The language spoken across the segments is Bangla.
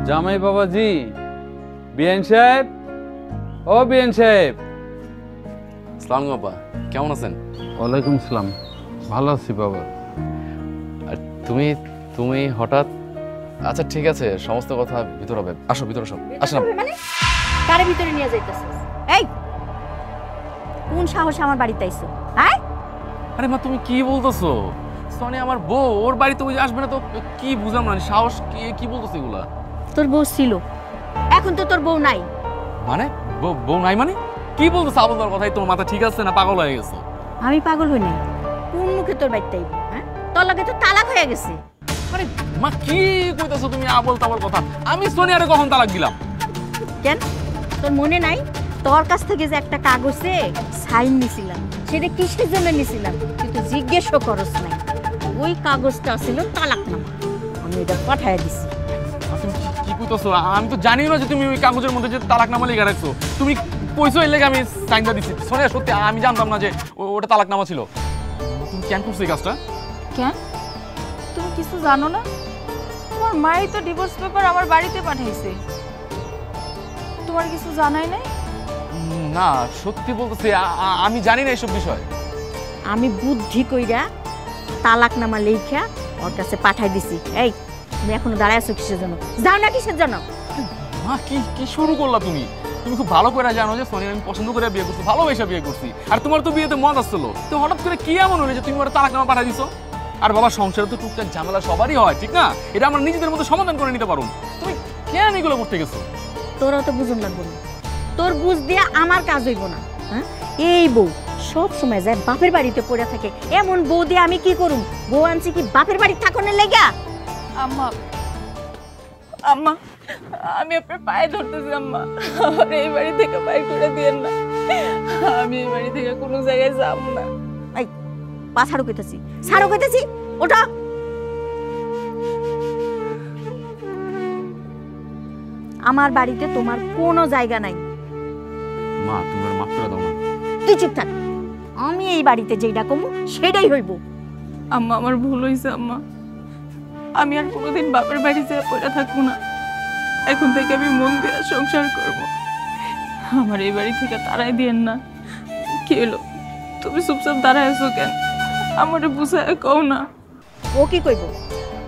জামাই বাবাজি, বিএন সাহেব, ও বিএন সাহেব। আসসালামু আলাইকুম আপা, কেমন আছেন? ওয়ালাইকুম সালাম, ভালো আছি বাবা। আর তুমি তুমি হঠাৎ? আচ্ছা ঠিক আছে, সমস্ত কথা ভিতরে হবে। আসো ভিতরে, সব আসেন। মানে কারে ভিতরে নিয়ে যাইতেছিস? এই কোন সাহসে আমার বাড়িতে আইছো? হ্যাঁ? আরে মা, তুমি কি বলতেছো? সনি আমার বউ, ওর বাড়িতে ওই যে আসবে না তো? কি বুঝলাম না, সাহস কি বলতেছো এগুলা? তোর বউ ছিল, এখন তো তোর বউ নাই। মানে বউ নাই মানে? কি বলতেছো? আবুদার কথাই তোমার মাথা ঠিক আছে না পাগল হয়ে গেছো? আমি পাগল হই নাই, কোন মুখে তোর বাড়িতে আইব? হ্যাঁ, তোর লাগে তো তালাক হয়ে গেছে। আরে মা, কি কইতাছো তুমি আবল তাবল কথা? আমি সোনিয়ারে কখন তালাক দিলাম? কেন তোর মনে নাই? তোর কাছ থেকে যে একটা কাগজে সাইন নিছিলাম, সেটা কিসের জন্য নিছিলাম তুই তো জিজ্ঞেসও করস নাই। ওই কাগজটা ছিল তালাকনামা, আমি এটা পাঠাইয়া দিছি। তুমি কি কইতাছো? আমি তো জানি না যে তুমি ওই কাগজের মধ্যে যে তালাকনামা লেখা রাখছো। তুমি কইছো এর লেগে আমি সাইনটা দিছি। সোনিয়া সত্যি আমি জানতাম না যে ওটা তালাকনামা ছিল। তুমি কেন করছো এই কাজটা? কেন তুমি কিছু জানো না? তোমার মাই তো ডিভোর্স পেপার আমার বাড়িতে পাঠাইছে, তোমার কিছু জানাই নাই? না সত্যি বলতেছি, আমি জানি না এইসব বিষয়। আমি বুদ্ধি কইরা তালাকনামা লেখা ওর কাছে পাঠাই দিছি। এই তুমি এখনো দাঁড়ায় আছো কিসের জন্য? যাও না কিসের জন্য? মা কি শুরু করলা তুমি? তুমি খুব ভালো করে জানো যে সোনিয়া আমি পছন্দ করে বিয়ে করছি, ভালোবেসে বিয়ে করছি। আর তোমার তো বিয়েতে মত আসছিল, তো হঠাৎ করে কি এমন হলো যে তুমি ওরা তালাকনামা পাঠাই দিছো? আর বাবা, সংসারে তো টুকটাক ঝামেলা সবারই হয়, ঠিক না? এটা আমরা নিজেদের মধ্যে সমাধান করে নিতে পারো। তুমি কেন এগুলো করতে গেছো? তোরা তো বুঝুন লাগবো না, তোর বুঝ দিয়া আমার কাজ হইব না। হ্যাঁ, এই বউ সব সময় যায় বাপের বাড়িতে পড়ে থাকে, এমন বউ দিয়ে আমি কি করুম? বউ আনছি কি বাপের বাড়ি থাকনের লেগা? আম্মা, আম্মা, আমি আপনার পায়ে ধরতেছি আম্মা, আমার এই বাড়ি থেকে বাইর করে দিয়েন না। আমি এই বাড়ি থেকে কোনো জায়গায় যাব না। এই পা ছাড়ো কইতাছি, ছাড়ো কইতাছি, ওঠো। আমার বাড়িতে তোমার কোনো জায়গা নাই। মা তুমি ওর মাফ করে দাও না। তুই চুপ থাক, আমি এই বাড়িতে যেটা কমু সেটাই হইব। আম্মা আমার ভুল হয়েছে আম্মা, আমি আর কোনোদিন বাপের বাড়ি যেয়ে পড়ে থাকবো না। এখন থেকে আমি মন দিয়ে সংসার করব। আমার এই বাড়ি থেকে তাড়াই দিয়েন না। কি হলো, তুমি চুপচাপ দাঁড়ায় আছো কেন? আমারে বুঝায় কও না। ও কি কইব?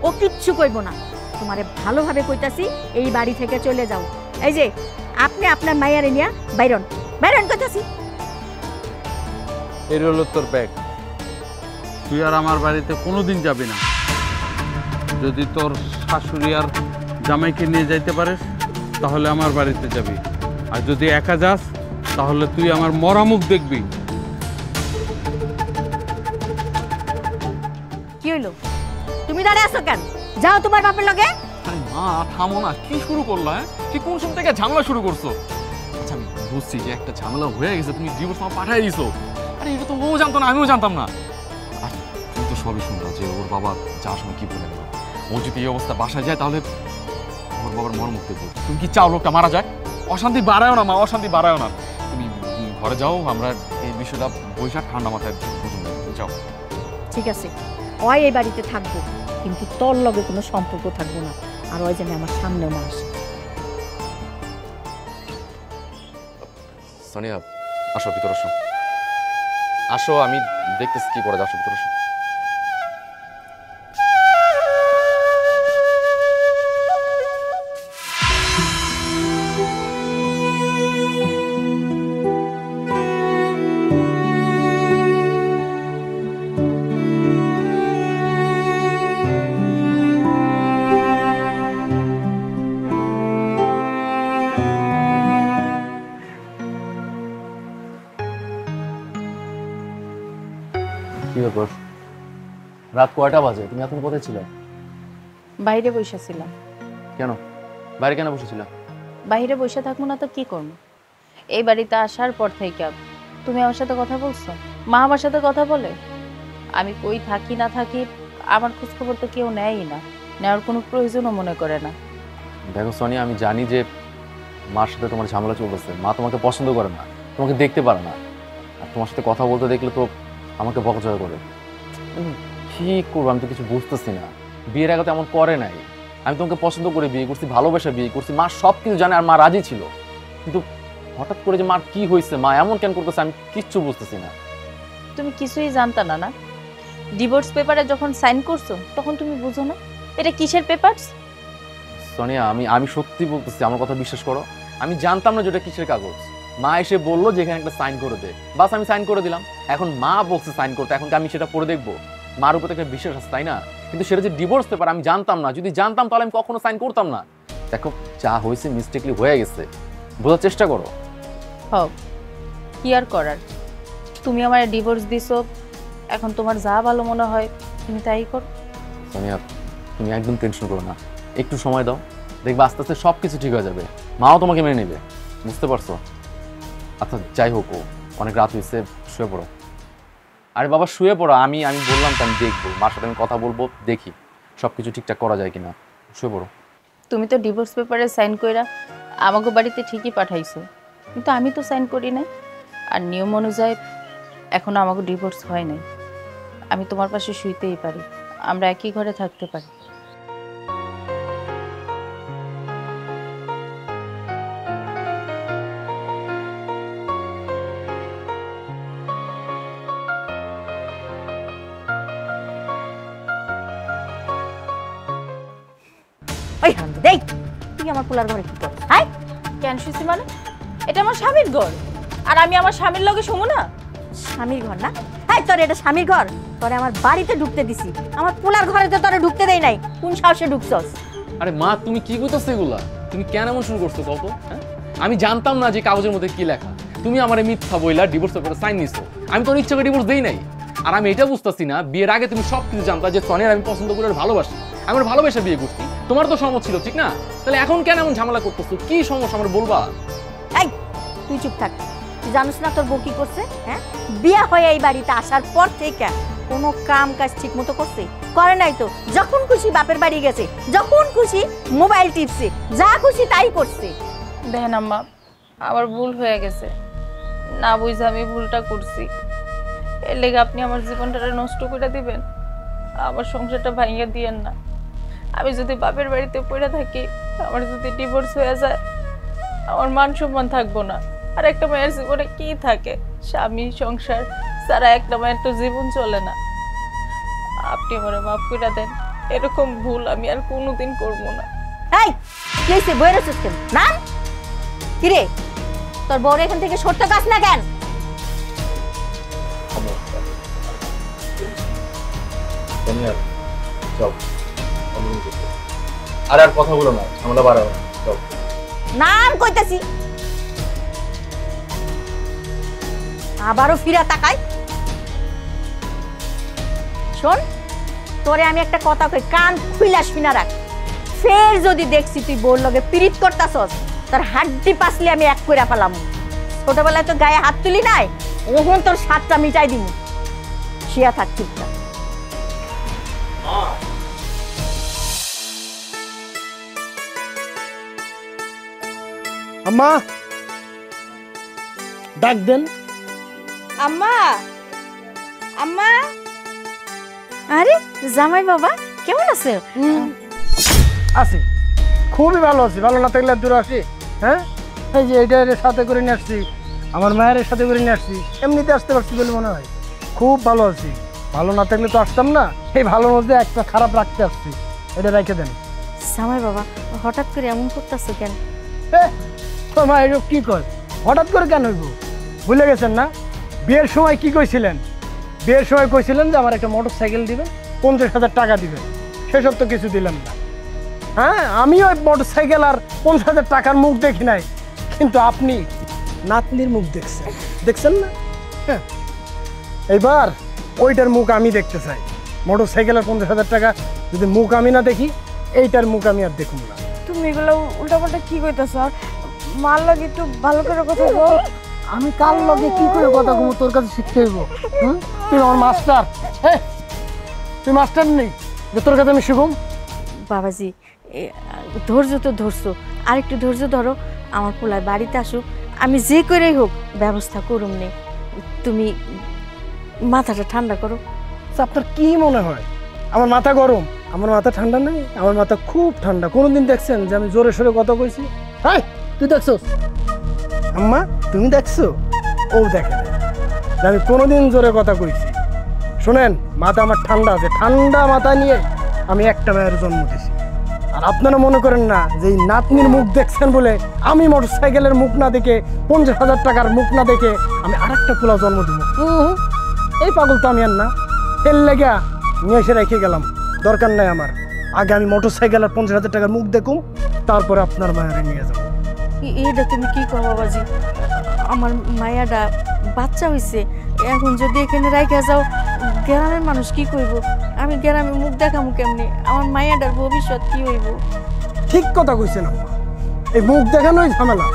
ও কিচ্ছু কইব না। তোমারে ভালোভাবে কইতাছি, এই বাড়ি থেকে চলে যাও। এই যে আপনি আপনার মাইয়ারে নিয়া বাইরন বাইরন কইতাছি। এর হলো তোর ব্যাগ, তুই আর আমার বাড়িতে কোনোদিন যাবি না। যদি তোর শাশুড়ি আর জামাইকে নিয়ে যাইতে পারিস তাহলে আমার বাড়িতে যাবি, আর যদি একা যাস তাহলে তুই আমার মরা মুখ দেখবি। কি হইলো? তুমি দাঁড়ায় আছো কেন? যাও তোমার বাপের লগে। আরে মা থামো না, কি শুরু করলা? হ্যাঁ, কি কোন সময় থেকে ঝামেলা শুরু করছো? আচ্ছা আমি বুঝছি যে একটা ঝামেলা হয়ে গেছে, তুমি ডিভোর্স নামা পাঠিয়ে দিছো। আরে এটা তো ও জানতো না, আমিও জানতাম না। আর তুমি তো সবই শুনতা যে ওর বাবা যাওয়ার সময় কি বলে গেল। ও যদি এই অবস্থা বাসায় যায় তাহলে ওর বাবার মর্মুখ দেখবো। তুমি কি চাও লোকটা মারা যায়? অশান্তি বাড়ায়ও না মা, অশান্তি বাড়ায়ও না। তুমি ঘরে যাও, আমরা এই বিষয়টা বৈশাখ ঠান্ডা মাথায় বুঝুন। যাও। ঠিক আছে, ওই এই বাড়িতে থাকবো, কিন্তু তোর লগে কোনো সম্পর্ক থাকবো না। আর ওই জানে আমার সামনেও না আসে। সোনিয়া আসো, ভিতরে আসো। আসো, আমি দেখতেছি কি করা যায়। আসো ভিতরে আসো। কি ব্যাপার? রাত কয়টা বাজে? তুমি এখন কোথায় ছিলে? বাইরে বসেছিলাম। কেন বাইরে কেন বসেছিলা? বাইরে বসে থাকবো না তো কি করবো? এই বাড়িতে আসার পর থেকে তুমি আমার সাথে কথা বলছো, মা আমার সাথে কথা বলে। আমি কই থাকি না থাকি আমার খোঁজ খবর তো কেউ নেয়ই না, নেওয়ার কোনো প্রয়োজনও মনে করে না। দেখো সোনিয়া, আমি জানি যে মার সাথে তোমার ঝামেলা চলতেছে। মা তোমাকে পছন্দ করে না, তোমাকে দেখতে পারে না। আর তোমার সাথে কথা বলতে দেখলে তো আমাকে বকজয় করে। কি করবো আমি তো কিছু বুঝতেছি না। বিয়ের আগে তো এমন করে নাই। আমি তোমাকে পছন্দ করে বিয়ে করছি, ভালোবাসা বিয়ে করছি, মা সব কিছু জানে আর মা রাজি ছিল। কিন্তু হঠাৎ করে যে মার কি হয়েছে, মা এমন কেন করতেছে আমি কিচ্ছু বুঝতেছি না। তুমি কিছুই জানতা না না? ডিভোর্স পেপারে যখন সাইন করছো তখন তুমি বুঝো না এটা কিসের পেপারস? সোনিয়া, আমি সত্যি বলতেছি, আমার কথা বিশ্বাস করো, আমি জানতাম না যে এটা কিসের কাগজ। মা এসে বললো যে এখানে একটা সাইন করে দে, বাস আমি সাইন করে দিলাম। এখন মা বলছে সাইন করতে, এখন কি আমি সেটা পড়ে দেখবো? মার উপর একটা বিশ্বাস আছে, তাই না? কিন্তু সেটা যে ডিভোর্স পেপার আমি জানতাম না, যদি জানতাম তাহলে আমি কখনো সাইন করতাম না। দেখো, যা হয়েছে মিস্টেকলি হয়ে গেছে, বোঝার চেষ্টা করো। হোক, কি আর করার, তুমি আমার ডিভোর্স দিছো, এখন তোমার যা ভালো মনে হয় তুমি তাই করো। সোনিয়া, তুমি একদম টেনশন করো না, একটু সময় দাও, দেখবে আস্তে আস্তে সব কিছু ঠিক হয়ে যাবে, মাও তোমাকে মেনে নেবে, বুঝতে পারছো? আচ্ছা যাই হোক, অনেক রাত হয়েছে, শুয়ে পড়ো। আরে বাবা শুয়ে পড়ো, আমি বললাম তো আমি দেখবো, মার সাথে আমি কথা বলবো, দেখি সব কিছু ঠিকঠাক করা যায় কিনা। শুয়ে পড়ো। তুমি তো ডিভোর্স পেপারে সাইন কইরা আমাকে বাড়িতে ঠিকই পাঠাইছো, কিন্তু আমি তো সাইন করি নাই। আর নিয়ম অনুযায়ী এখনো আমাকে ডিভোর্স হয় নাই। আমি তোমার পাশে শুইতেই পারি, আমরা একই ঘরে থাকতে পারি। ওই হামদি দেই, তুই আমার পোলার ঘরে কি কর? হাই, কেন শুইছি মানে? এটা আমার স্বামীর ঘর, আর আমি আমার স্বামীর লগে শুমু না? স্বামীর ঘর না? হাই, তোর এটা স্বামীর ঘর? তোরে আমার বাড়িতে ঢুকতে দিছি, আমার পোলার ঘরে তো তোরে ঢুকতে দেই নাই। কোন সাহসে ঢুকছস? আরে মা, তুমি কি করতেছো এগুলা? তুমি কেন এমন শুরু করছো কত? হ্যাঁ, আমি জানতাম না যে কাগজের মধ্যে কি লেখা। তুমি আমার মিথ্যা বইলা ডিভোর্স পেপারে সাইন নিছো, আমি তোর ইচ্ছা করে ডিভোর্স দেই নাই। আর আমি এটা বুঝতেছি না, বিয়ের আগে তুমি সব কিছু জানতা যে সোনিয়ার আমি পছন্দ করে ভালোবাসি, আমার ভালোবাসা বিয়ে করছি, তোমার তো সম্মত ছিল, ঠিক না? তাহলে এখন কেন এমন ঝামেলা করতেছো? কি সমস্যা আমার বলবা? এই, তুই চুপ থাক। তুই জানিস না তোর বউ কি করছে? হ্যাঁ, বিয়া হয়ে এই বাড়িতে আসার পর থেকে কোনো কাম কাজ ঠিক মতো করছে? করে নাই তো। যখন খুশি বাপের বাড়ি গেছে, যখন খুশি মোবাইল টিপছে, যা খুশি তাই করছে। দেখেন আম্মা, আমার ভুল হয়ে গেছে, না বুঝে আমি ভুলটা করছি। এর লেগে আপনি আমার জীবনটা নষ্ট করে দিবেন, আমার সংসারটা ভাঙিয়ে দিয়েন না। আমি যদি বাপের বাড়িতে পড়ে থাকি, আমার যদি ডিভোর্স হয়ে যায়, আমার মান সম্মান থাকবো না। আর একটা মায়ের জীবনে কি থাকে? স্বামী, সংসার ছাড়া একটা মায়ের তো জীবন চলে না। আপনি আমার মাফ করে দেন, এরকম ভুল আমি আর কোনোদিন করবো না। এই, কি হয়েছে? বইয়ের আছিস কেন? না কিরে, তোর বউর এখান থেকে সরতে কাজ না কেন? আর কথা বলো না, ঝামেলা বাড়াবো না। নাম কইতাছি, আবারও ফিরা তাকাই। শোন, তোরে আমি একটা কথা কই, কান খুইলা শুনা রাখ। ফের যদি দেখছি তুই বোর লগে পিরিত করতাছস, তোর হাড্ডি পাসলে আমি এক কইরা পেলাম। ছোটবেলায় তো গায়ে হাত তুলি নাই, ওহন তোর সাতটা মিটাই দিম। শিয়া থাক চুপচাপ। আম্মা, ডাক দেন। আম্মা, আম্মা। আরে জামাই বাবা, কেমন আছে? আছি, খুবই ভালো আছি। ভালো না থাকলে দূর আসি? হ্যাঁ, এই যে এটা সাথে করে নিয়ে আসছি, আমার মায়ের সাথে করে নিয়ে আসছি, এমনিতে আসতে পারছি বলে মনে হয়। খুব ভালো আছি, ভালো না থাকলে তো আসতাম না। এই ভালোর মধ্যে একটা খারাপ রাখতে আসছি, এটা রেখে দেন। জামাই বাবা, হঠাৎ করে এমন করতেছো কেন? তোর মা এসব কি কর? হঠাৎ করে কেন হইব? ভুলে গেছেন না? বিয়ের সময় কি কইছিলেন? বিয়ের সময় কইছিলেন যে আমার একটা মোটর সাইকেল দিবেন, 50,000 টাকা দিবেন। সেসব তো কিছু দিলাম না। হ্যাঁ, আমি ওই মোটর সাইকেল আর 50,000 টাকার মুখ দেখি নাই, কিন্তু আপনি নাতনির মুখ দেখছেন, দেখছেন না? হ্যাঁ, এইবার ওইটার মুখ আমি দেখতে চাই। মোটর সাইকেল আর 50,000 টাকা যদি মুখ আমি না দেখি, এইটার মুখ আমি আর দেখুন না। তুমি এগুলো উল্টাপাল্টা কি কইতাছ? মার লাগে একটু ভালো করে কথা বল। আমি কার লগে কি করে কথা কমু তোর কাছে শিখতে হইব? তুই আমার মাস্টার, তুই মাস্টার নেই যে তোর কাছে আমি শিখুম? বাবাজি, ধৈর্য তো ধরছো, আর একটু ধৈর্য ধরো। আমার পোলায় বাড়িতে আসুক, আমি যে করেই হোক ব্যবস্থা করুম নে। তুমি মাথাটা ঠান্ডা করো। আপনার কি মনে হয় আমার মাথা গরম? আমার মাথা ঠান্ডা নেই, আমার মাথা খুব ঠান্ডা। কোনোদিন দেখছেন যে আমি জোরে সোরে কথা কইছি? হাই, তুই দেখছো? আম্মা তুমি দেখছো? ও দেখে নাই যে আমি কোনোদিন জোরে কথা কইছি। শোনেন, মাথা আমার ঠান্ডা আছে, ঠান্ডা মাথা নিয়ে আমি একটা মেয়ের জন্ম দিয়েছি। আর আপনারা মনে করেন না যে এই নাতনির মুখ দেখছেন বলে আমি মোটরসাইকেলের মুখ না দেখে 50,000 টাকার মুখ না দেখে আমি আরেকটা পোলা জন্ম দেবো। এই পাগল তো আমি আর না। তেল লেগা নিয়ে এসে রেখে গেলাম, দরকার নাই আমার। আগে আমি মোটরসাইকেলের 50,000 টাকার মুখ দেখুম, তারপরে আপনার মায়ের নিয়ে যাবো। এটা তুমি কি কো বাবাজি? আমার মায়াটা বাচ্চা হইছে, এখন যদি এখানে রাইখা যাও গ্রামের মানুষ কি কইব? আমি গ্রামে মুখ দেখামু কেমনে? আমার মায়াটার ভবিষ্যৎ কি হইব? ঠিক কথা কইছেন আম্মা, এই মুখ দেখানোই ঝামেলা।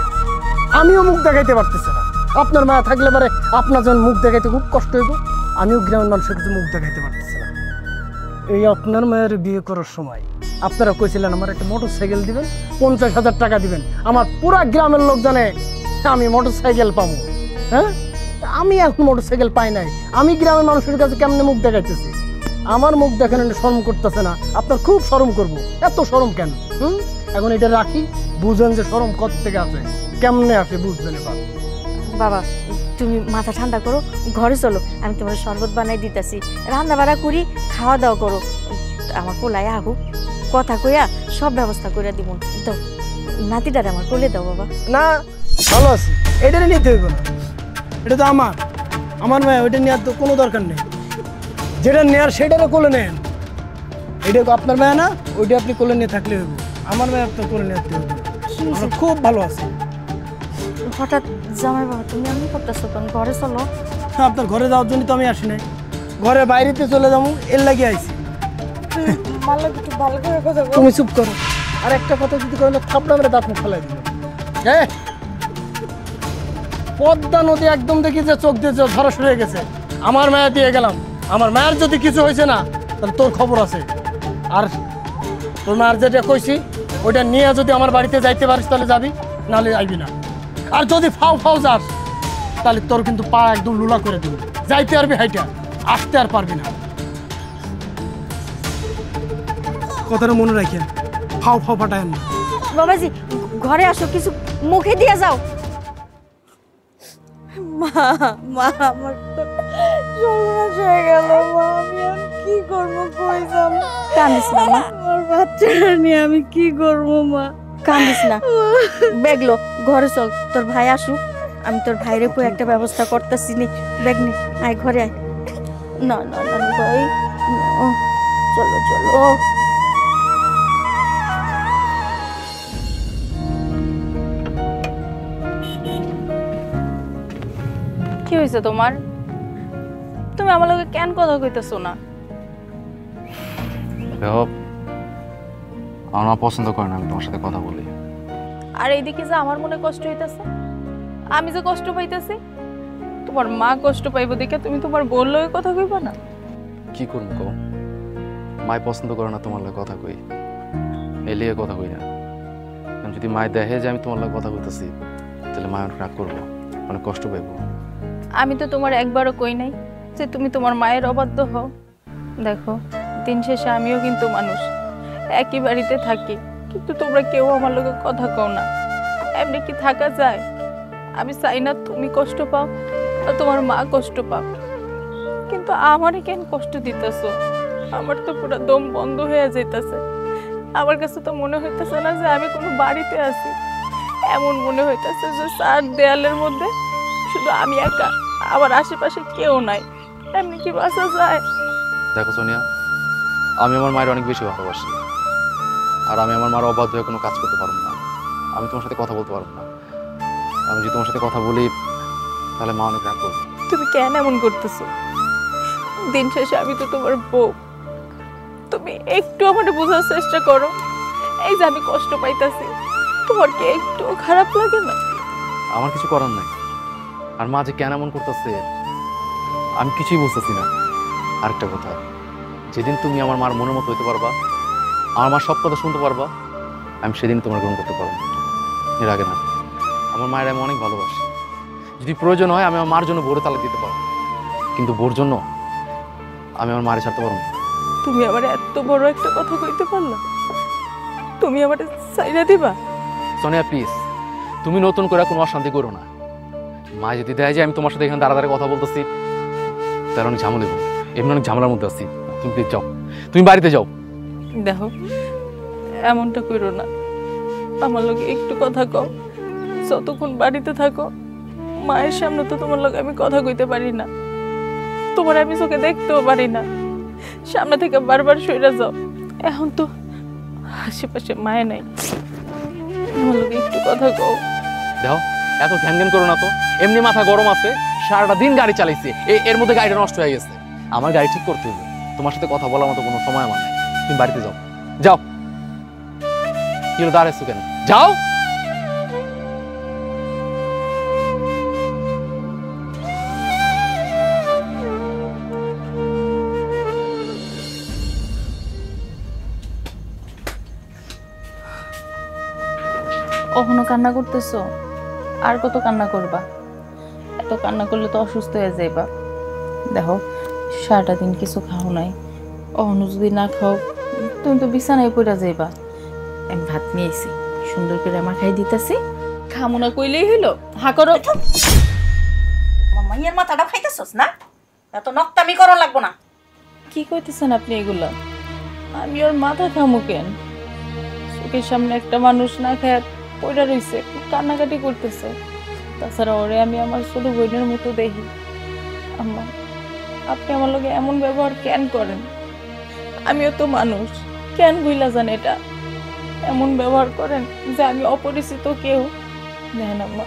আমিও মুখ দেখাইতে পারতেছি না। আপনার মা থাকলে পারে আপনার যখন মুখ দেখাইতে খুব কষ্ট হইব, আমিও গ্রামের মানুষের কিছু মুখ দেখাইতে পারতেছি না। এই আপনার মায়ের বিয়ে করার সময় আপনারা কইছিলেন আমার একটা মোটরসাইকেল দিবেন, 50,000 টাকা দিবেন। আমার পুরা গ্রামের লোক জানে আমি মোটরসাইকেল পাবো। হ্যাঁ, আমি এখন মোটরসাইকেল পাই নাই, আমি গ্রামের মানুষের কাছে কেমনে মুখ দেখাইতেছি? আমার মুখ দেখানো শরম করতেছে না? আপনার খুব শরম করবো, এত শরম কেন? এখন এটা রাখি, বুঝেন যে শরম কত থেকে আসে, কেমনে আসে বুঝবেন এবার। বাবা তুমি মাথা ঠান্ডা করো, ঘরে চলো, আমি তোমার শরবত বানাই দিতেছি, রান্না বাড়া করি, খাওয়া দাওয়া করো। আমার কোলায় আহুক, কথা কইয়া সব ব্যবস্থা করে দিব। দাও নাতিটারে আমার কোলে দাও বাবা। না, ভালো আছি, এটারে নিতে হইব না। এটা তো আমার মেয়ে, ওইটা নেওয়ার তো কোনো দরকার নেই। যেটা নেয়ার সেটারও কোলে নেন। এটা আপনার মেয়ে না, ওইটা আপনি কোলে নিয়ে থাকলে হইব। আমার মেয়ে আপনার কোলে নিতে হইব। আমরা খুব ভালো আছি। হঠাৎ জামাই বাবা তুমি এমন করতেছো কেন? ঘরে চলো। হ্যাঁ, আপনার ঘরে যাওয়ার জন্য তো আমি আসি নাই, ঘরে বাইরেতে চলে যাবো এর লাগে আইছি। মাল্লা একটু ভালো করে কথা বল। তুমি চুপ করো, আর একটা কথা যদি কইলে থাপড়া মেরে দাঁত মুখ ফেলাই দিল। হ্যাঁ, পদ্মা নদী একদম দেখি যে চোখ দিয়ে ধরা শুরু হয়ে গেছে। আমার মায়া দিয়ে গেলাম, আমার মায়ের যদি কিছু হয়েছে না তাহলে তোর খবর আছে। আর তোর মায়ের যেটা কইছি ওইটা নিয়ে যদি আমার বাড়িতে যাইতে পারিস তাহলে যাবি, নাহলে আইবি না। আর যদি ফাও যাস তাহলে তোর কিন্তু পা একদম লুলা করে দিবি, যাইতে পারবি হাইটা, আসতে আর পারবি না। কথাটা মনে রাখেন, ফাও ফাটায় না। বাবাজি ঘরে আসো, কিছু মুখে দিয়ে যাও। মা মা আমার তো সর্বনাশ হয়ে গেল মা, আমি আর কি করবো? কই যাব? কান্দিস না মা, আমার বাচ্চাটা নিয়ে আমি কি করবো মা? কান্দিস না। ব্যাগলো ঘরে চল, তোর ভাই আসুক, আমি তোর ভাইরে কই একটা ব্যবস্থা করতেছি। নি ব্যাগ নে, আয় ঘরে আয়। না না না না ভাই, না। চলো চলো। কি হয়েছে তোমার? তুমি আমার লগে কেন কথা কইতেছো না? আমার মা পছন্দ করে না আমি তোমার সাথে কথা বলি। আর এইদিকে যে আমার মনে কষ্ট হইতাছে, আমি যে কষ্ট পাইতেছি, তোমার মা কষ্ট পাইবো দেখে তুমি তোমার বোন লগে কথা কইবা না? কি করবো কও, মায় পছন্দ করে না তোমার লগে কথা কই, এলিয়ে কথা কই না। যদি মায় দেখে যে আমি তোমার লগে কথা কইতেছি তাহলে মায় অনেক রাগ করবো, অনেক কষ্ট পাইবো। আমি তো তোমার একবারও কই নাই যে তুমি তোমার মায়ের অবাধ্য হও। দেখো, দিন শেষে আমিও কিন্তু মানুষ, একই বাড়িতে থাকি, কিন্তু তোমরা কেউ আমার লগে কথা কও না। এমনি কি থাকা যায়? আমি চাই না তুমি কষ্ট পাও আর তোমার মা কষ্ট পাও, কিন্তু আমারে কেন কষ্ট দিতেছো? আমার তো পুরো দম বন্ধ হয়ে যাইতেছে। আমার কাছে তো মনে হইতেছে না যে আমি কোনো বাড়িতে আছি, এমন মনে হইতেছে যে চার দেয়ালের মধ্যে শুধু আমি একা, আমার আশেপাশে কেউ নাই। এমনি কি বাঁচা যায়? দেখো সোনিয়া, আমি আমার মায়ের অনেক বেশি ভালোবাসি, আর আমি আমার মার অবাধ্য হয়ে কোনো কাজ করতে পারবো না। আমি তোমার সাথে কথা বলতে পারবো না। আমি যদি তোমার সাথে কথা বলি তাহলে মা অনেক রাগ করবে। তুমি কেন এমন করতেছো? দিন শেষে আমি তো তোমার বউ। তুমি একটু আমার বোঝার চেষ্টা করো। এই যে আমি কষ্ট পাইতাছি, তোমার কি একটু খারাপ লাগে না? আমার কিছু করার নাই, আর মা যে কেন এমন করতেছে আমি কিছুই বুঝতেছি না। আরেকটা কথা, যেদিন তুমি আমার মার মনের মতো হইতে পারবা, আমার মার সব কথা শুনতে পারবা, আমি সেদিন তোমার গ্রহণ করতে পারবো, এর আগে না। আমার মায়ের আমি অনেক ভালোবাসি, যদি প্রয়োজন হয় আমি আমার মার জন্য ভোরে তালাক দিতে পারবো, কিন্তু বোর জন্য আমি আমার মারে ছাড়তে পারবো না। তুমি আবার এত বড় একটা কথা কইতে পারলা? তুমি আবার সাইরা দিবা? সোনিয়া প্লিজ, তুমি নতুন করে কোনো অশান্তি করো না। মা যদি দেয় যে আমি তোমার সাথে এখানে দাঁড়া কথা বলতেছি, তার অনেক ঝামেলা দেবো, এমনি অনেক ঝামেলার মধ্যে আছি। তুমি প্লিজ যাও, তুমি বাড়িতে যাও। দেখো, এমনটা করো না, আমার লগে একটু কথা কও। যতক্ষণ বাড়িতে থাকো মায়ের সামনে তো তোমার লগে আমি কথা কইতে পারি না, তোমার আমি চোখে দেখতেও পারি না, সামনে থেকে বারবার সইরা যাও। এখন তো আশেপাশে মায়ে নাই, আমার লগে একটু কথা কও। দেখো, এত ঘ্যান ঘ্যান করো না তো, এমনি মাথা গরম আছে, সারাটা দিন গাড়ি চালাইছি, এর মধ্যে গাড়িটা নষ্ট হয়ে গেছে। আমার গাড়ি ঠিক করতে হবে, তোমার সাথে কথা বলার মতো কোনো সময় আমার নাই। তুমি বাড়িতে যাও, যাও। কি হলো, দাঁড়াইছো কেন? যাও। কখনো কান্না করতেছো? আর কত কান্না করবা? এত কান্না করলে তো অসুস্থ হয়ে যাইবা। দেখো, সারাটা দিন কিছু খাও নাই, অহনো যদি না খাও তুমি তো বিছানায় পড়ে যাইবা। আমি ভাত নিয়ে এসি, সুন্দর করে আমার খাই দিতেছি, খামো না কইলেই হইলো। হা করো। আমার মাইয়ের মাথাটা খাইতেছস না? এত নক্তামি করা লাগবো না। কি কইতেছেন আপনি এগুলা? আমি ওর মাথা খামু কেন? চোখের সামনে একটা মানুষ না খায় পড়ে রইছে, কান্নাকাটি করতেছে। তাছাড়া ওরে আমি আমার ছোট বোনের মতো দেখি। আম্মা, আপনি আমার লগে এমন ব্যবহার কেন করেন? আমিও তো মানুষ, কেন ভুলা যান এটা? এমন ব্যবহার করেন যে আমি অপরিচিত কেউ। দেখেন আম্মা,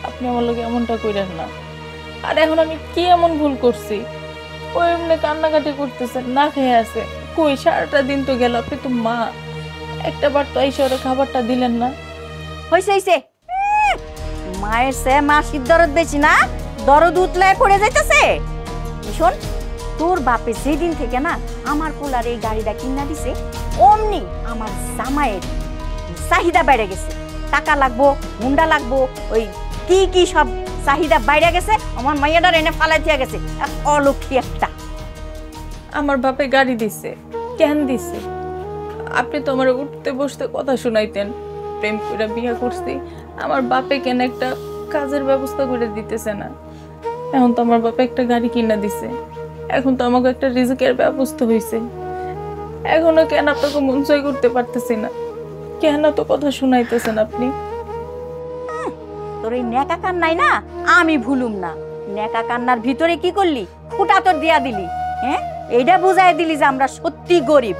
আপনি আমার লগে এমনটা করেন না। আর এখন আমি কি এমন ভুল করছি? ও এমনি কান্নাকাটি করতেছে, না খেয়ে আছে। কই, সারাটা দিন তো গেল, আপনি তো মা, একটা বার তো এসে ওরা খাবারটা দিলেন না। হইছে হইছে, মায়ের সে মাসির দরদ বেশি না, দরদ উতলায় পড়ে যাইতেছে। শোন, তোর বাপে যেদিন থেকে না আমার পোলার এই গাড়িটা কিনা দিছে, অমনি আমার জামাইয়ের চাহিদা বেড়ে গেছে। টাকা লাগবো, হুন্ডা লাগবো, ওই কি কি সব চাহিদা বাইরে গেছে। আমার মাইয়াটার এনে ফালাই দিয়া গেছে, অলক্ষী একটা। আমার বাপে গাড়ি দিছে, কেন দিছে? আপনি তো আমার উঠতে বসতে কথা শুনাইতেন। প্রেম করে বিয়ে করছি, আমার বাপে কেন একটা কাজের ব্যবস্থা করে দিতেছে না? এখন তো আমার বাপে একটা গাড়ি কিনা দিছে, এখন তো আমাকে একটা রিজিকের ব্যবস্থা হয়েছে। এখনো কেন আপনাকে মন জয় করতে পারতেছি না? কেন তো কথা শুনাইতেছেন আপনি? তোর এই নেকা কান্নাই না আমি ভুলুম না। নেকা কান্নার ভিতরে কি করলি? ফুটা তোর দিয়া দিলি। হ্যাঁ, এইটা বুঝাই দিলি যে আমরা সত্যি গরিব।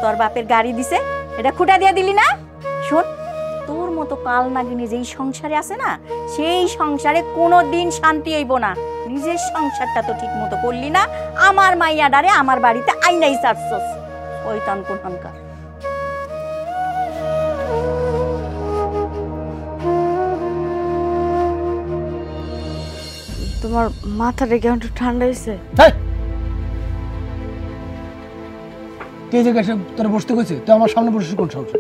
তোর বাপের গাড়ি দিছে, এটা খুঁটা দিয়া দিলি না? শোন, তোর মতো কাল নাগিনী যেই সংসারে আছে না, সেই সংসারে কোনোদিন শান্তি হইব না। নিজের সংসারটা তো ঠিক মতো করলি না, আমার মাইয়া ডারে আমার বাড়িতে আইনাই চাচ্ছস। শয়তান কোনখানকার। তোমার মাথাটা কেমন একটু ঠান্ডা হয়েছে? কে জায়গায় এসে তোরা বসতে কইছে? তুই আমার সামনে বসে কোন সাহস?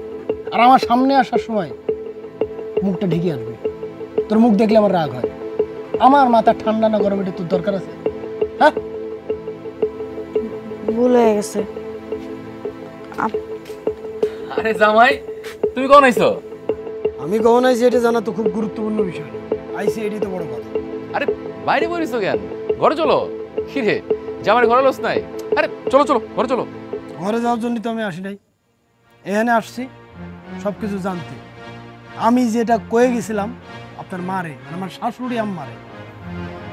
আর আমার সামনে আসার সময় মুখটা ঢেকে আসবে। তোর মুখ দেখলে আমার রাগ হয়। আমার মাথা ঠান্ডা না গরম এটা তোর দরকার আছে? হ্যাঁ, ভুল হয়ে গেছে। আরে জামাই, তুমি কখন আইছো? আমি কখন আইছি এটা জানা তো খুব গুরুত্বপূর্ণ বিষয়। আইসি এটাই তো বড় কথা। আরে বাইরে বলিছো কেন? ঘরে চলো। কি রে, জামাই ঘরে লোস নাই? আরে চলো চলো, ঘরে চলো। ঘরে যাওয়ার জন্য তো আমি আসি নাই, এখানে আসছি সব কিছু জানতে। আমি যেটা কয়ে গেছিলাম আপনার মারে, মানে আমার শাশুড়ি আম্মারে,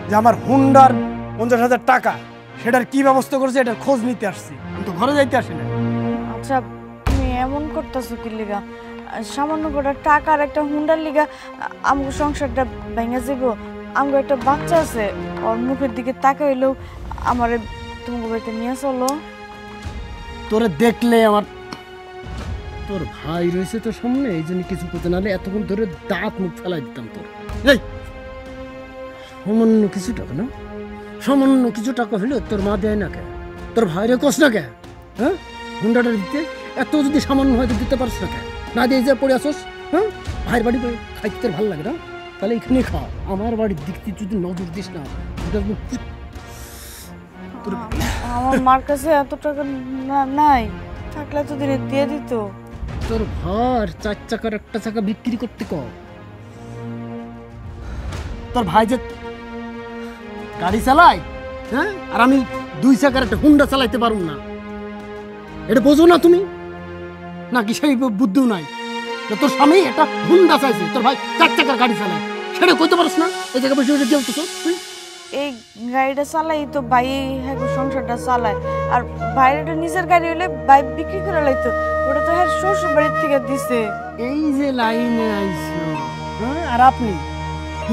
যে আমার হুন্ডার 50,000 টাকা, সেটার কি ব্যবস্থা করছে এটার খোঁজ নিতে আসছি। আমি তো ঘরে যাইতে আসি না। আচ্ছা, তুমি এমন করতেছো কি লিগা? সামান্য করে টাকার একটা হুন্ডার লিগা আমগো সংসারটা ভেঙে যাব? আমগো একটা বাচ্চা আছে, ওর মুখের দিকে তাকাইলেও আমারে তোমাকে বাড়িতে নিয়ে চলো। তোরে দেখলে আমার, তোর ভাই রয়েছে তোর সামনে, এই জন্য কিছু করতে নাহলে এতক্ষণ ধরে দাঁত মুখ ফেলাই দিতাম তোর। এই সামান্য কিছু টাকা না, সামান্য কিছু টাকা হইলে তোর মা দেয় না কে? তোর ভাইরে কষ্ট না কে? হ্যাঁ, হুন্ডাটা দিতে এত যদি সামান্য হয়তো দিতে পারছ না কে? না দিয়ে যে পড়ে আসোস। হ্যাঁ, ভাইয়ের বাড়ি খাইতে তোর ভালো লাগে না? তাহলে এখানে খা। আমার বাড়ির দিক থেকে যদি নজর দিস না, আমার মার কাছে এত টাকা নাই, থাকলে তো দিনে দিয়ে দিত। তোর ভার 4 চাকার একটা চাকা বিক্রি করতে কর। তোর ভাই যে গাড়ি চালায়, হ্যাঁ, আর আমি 2 চাকার একটা হুন্ডা চালাইতে পারুম না, এটা বোঝো না তুমি? নাকি সেই বুদ্ধিও নাই? তোর স্বামী একটা হুন্ডা চাইছে, তোর ভাই 4 চাকার গাড়ি চালায়, সেটা কইতে পারিস না? এই জায়গায় বসে বসে জ্বলতেছ তুই। এই গাড়িটা চালাই তো ভাই, হ্যাঁ সংসারটা চালায়। আর বাইরেটা নিজের গাড়ি হলে ভাই বিক্রি করে লাইতো, ওটা তো হ্যাঁ শ্বশুর বাড়ির থেকে দিছে। এই যে লাইনে আইছো, হ্যাঁ, আর আপনি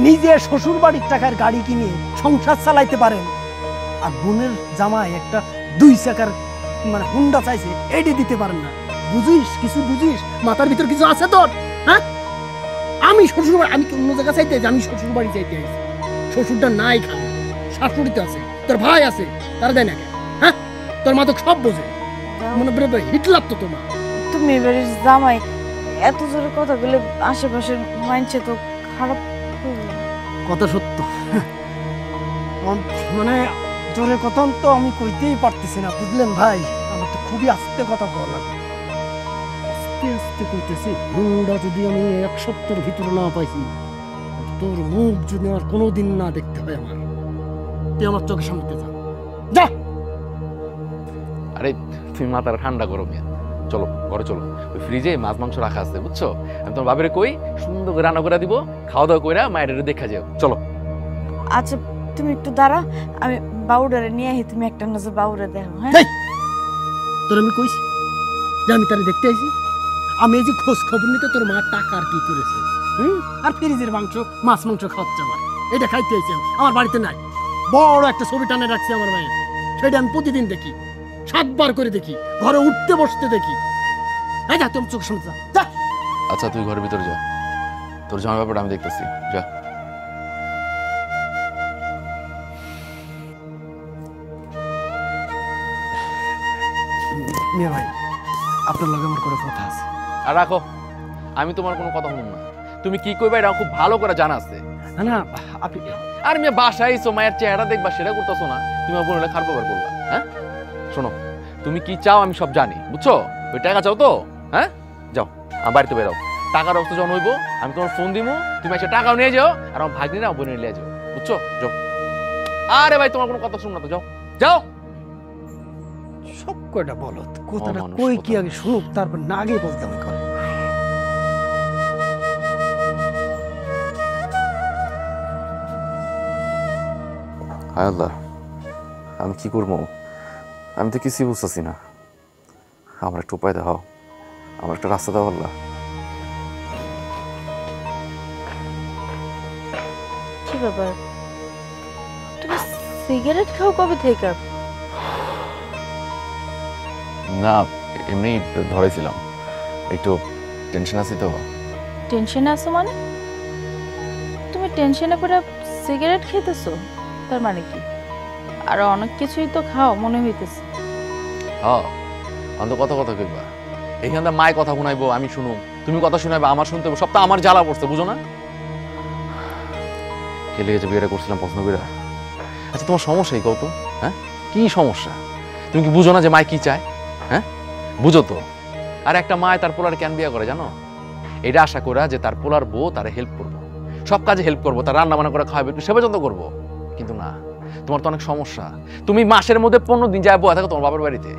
নিজের শ্বশুর বাড়ির টাকার গাড়ি কিনে সংসার চালাইতে পারেন, আর বোনের জামাই একটা 2 চাকার মানে হুন্ডা চাইছে, এইটা দিতে পারেন না। বুঝিস কিছু? বুঝিস? মাথার ভিতর কিছু আছে তোর? হ্যাঁ, আমি শ্বশুর বাড়ি, আমি কি অন্য জায়গা চাইতে, আমি শ্বশুর বাড়ি চাইতে আইছি? শ্বশুরটা নাই, খালি শাশুড়িতে আছে, তোর ভাই আছে, তারা দেয় না কেন? হ্যাঁ, তোর মা তো সব বোঝে, মনে পড়ে হিটলার তো তোমার। তুমি এবারে জামাই এত জোরে কথা বলে আশেপাশের মানছে তো খারাপ করবে। কথা সত্য, মানে জোরে কথা তো আমি কইতেই পারতেছি না, বুঝলেন ভাই? আমার তো খুবই আস্তে কথা বলা লাগে, আস্তে আস্তে কইতেছি। হুন্ডা যদি আমি 1 সপ্তাহের ভিতরে না পাইছি, তোর মুখ যদি আর কোনোদিন না দেখতে হয় আমার, তুই আমার চোখের সামনে যা, যা। আরে তুমি মাথাটা ঠান্ডা করো মিয়া, চলো ঘরে চলো, ওই ফ্রিজে মাছ মাংস রাখা আছে বুঝছো? আমি তোমার বাবারে কই সুন্দর করে রান্না করে দিব, খাওয়া দাওয়া কইরা মায়ের দেখা যাও, চলো। আচ্ছা তুমি একটু দাঁড়া, আমি বাউডারে নিয়ে আহি, তুমি একটা নজর বাউরে দেখো। হ্যাঁ, তোর আমি কইছি যে আমি তারে দেখতে আইছি? আমি এই যে খোঁজ খবর নিতে তোর মা টাকা আর কি করেছে, আর ফ্রিজের মাংস মাছ মাংস খাওয়াচ্ছে আমার, এটা খাইতে আইছি আমার বাড়িতে নাই। বড় একটা ছবি টানে রাখছি আমার মায়ের, সেটা আমি প্রতিদিন দেখি, 7 বার করে দেখি, ঘরে উঠতে বসতে দেখি। এই যা, তুমি চোখের সামনে যা। আচ্ছা তুই ঘরের ভিতরে যা, তোর জামার ব্যাপারটা আমি দেখতেছি, যা। মিয়া ভাই, আপনার লগে আমার করে কথা আছে। আর রাখো, আমি তোমার কোনো কথা শুনুন না, তুমি কি কইবা এটা খুব ভালো করে জানা আছে। না না, আপনি আর মেয়ে বাসায় আইছো, মায়ের চেহারা দেখবা সেটা করতেছো না, তুমি আমার বোনের খারাপ ব্যবহার করবা। হ্যাঁ শোনো, তুমি কি চাও আমি সব জানি, বুঝছো? ওই টাকা চাও তো, হ্যাঁ যাও আমার বাড়িতে বেরো, টাকার অবস্থা যখন হইবো আমি তোমার ফোন দিব, তুমি এসে টাকাও নিয়ে যাও, আর আমার ভাগ্নিরা আমার বোনের নিয়ে যাও, বুঝছো? যাও। আরে ভাই তোমার কোনো কথা শুন না তো, যাও যাও। সব কয়টা বলো, কথাটা অমানুষ কই কথা। কি আগে শুনুক, তারপর না আগে বলতে আমি করে। হায় আল্লাহ, আমি কি করবো? আমি তো কিছুই বুঝতেছি না। আমার একটা উপায় দাও, আমার একটা রাস্তা দাও আল্লাহ। কি ব্যাপার, তুমি সিগারেট খাও কবে থেকে? না এমনি ধরেছিলাম, একটু টেনশন আছে তো। টেনশনে আছো মানে? তুমি টেনশনে করে সিগারেট খেতেছো, তার মানে কি? আর অনেক কিছুই তো খাও মনে হইতেছে। হ্যাঁ অন্ত কথা কথা কইবা, এইখানটা মায় কথা শুনাইবো আমি শুনুম, তুমি কথা শুনাইবা আমার শুনতে হবে, সব তো আমার জ্বালা পড়ছে, বুঝো না? খেলে গেছে বিয়েটা করছিলাম পছন্দ করে। আচ্ছা তোমার সমস্যা এই কত? হ্যাঁ কি সমস্যা? তুমি কি বুঝো না যে মায় কি চায়? হ্যাঁ বুঝো তো। আর একটা মায় তার পোলার কেন বিয়ে করে জানো? এটা আশা করা যে তার পোলার বউ তারে হেল্প করবো, সব কাজে হেল্প করবো, তার রান্না বান্না করে খাওয়াবে, একটু সেবা যত্ন করবো। কিন্তু না, তোমার তো অনেক সমস্যা, তুমি মাসের মধ্যে 15 দিন যায় বয়া থাকো তোমার বাবার বাড়িতে,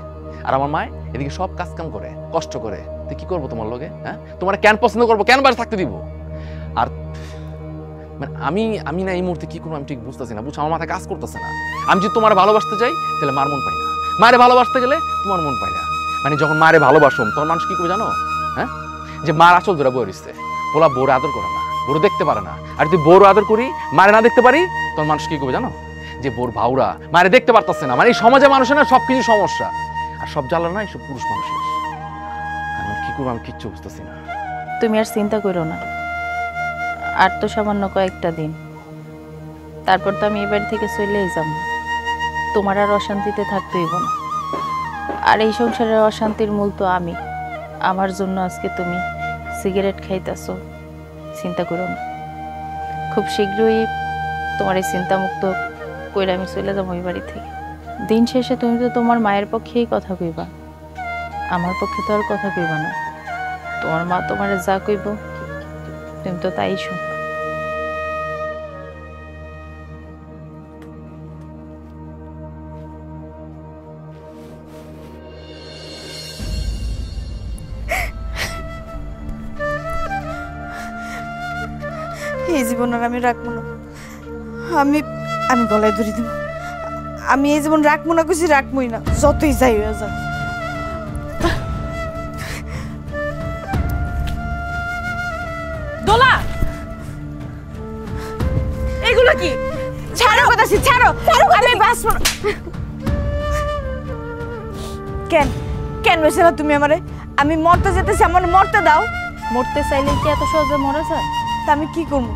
আর আমার মায় এদিকে সব কাজ কাম করে কষ্ট করে, তো কি করবো তোমার লগে? হ্যাঁ তোমার কেন পছন্দ করবো, কেন বাড়ি থাকতে দিব? আর মানে আমি না এই মুহূর্তে কি করবো আমি ঠিক বুঝতেছি না, বুঝছো? আমার মাথায় কাজ করতেছে না। আমি যদি তোমার ভালোবাসতে চাই তাহলে মার মন পাই না, মারে ভালোবাসতে গেলে তোমার মন পাই না। মানে যখন মারে ভালোবাসুম তখন মানুষ কি করবে জানো? হ্যাঁ যে মার আসল ধরে বয়ে রইছে, বলা বউরে আদর করে না, বউরে দেখতে পারে না। আর যদি বউরে আদর করি মারে না দেখতে পারি তখন মানুষ কি করবে জানো? যে বোর ভাউরা মারে দেখতে পারতেছে না। মানে এই সমাজে মানুষের না সবকিছু সমস্যা, আর সব জ্বালা না এইসব পুরুষ মানুষের। আমি কি করবো আমি কিচ্ছু বুঝতেছি না। তুমি আর চিন্তা করো না, আর তো সামান্য কয়েকটা দিন, তারপর তো আমি এই বাড়ি থেকে চলেই যাব। তোমার আর অশান্তিতে থাকতে হইব না। আর এই সংসারের অশান্তির মূল তো আমি। আমার জন্য আজকে তুমি সিগারেট খাইতেছো, চিন্তা করো না। খুব শীঘ্রই তোমার এই চিন্তামুক্ত কইরা আমি চলে যাবো এই বাড়ি থেকে, দিন শেষে তুমি তো তোমার মায়ের পক্ষেই কথা কইবা, আমার পক্ষে তো আর কথা কইবা না। তোমার মা তোমারে যা কইব তুমি তো তাই শুনবা। এই জীবন আর আমি রাখবো না। আমি আমি গলায় ধরে দেব। আমি এই জীবন রাখবো না, কিছু রাখবোই না, যতই যাই হয়ে যাক। দোলা, এগুলো কি? ছাড়ো কথা, ছাড়ো, আমি বাঁচবো না। কেন কেন বেসেলা তুমি আমারে? আমি মরতে যেতেছি, আমার মরতে দাও। মরতে চাইলে কি এত সহজে মরা যায়? তা আমি কি করবো?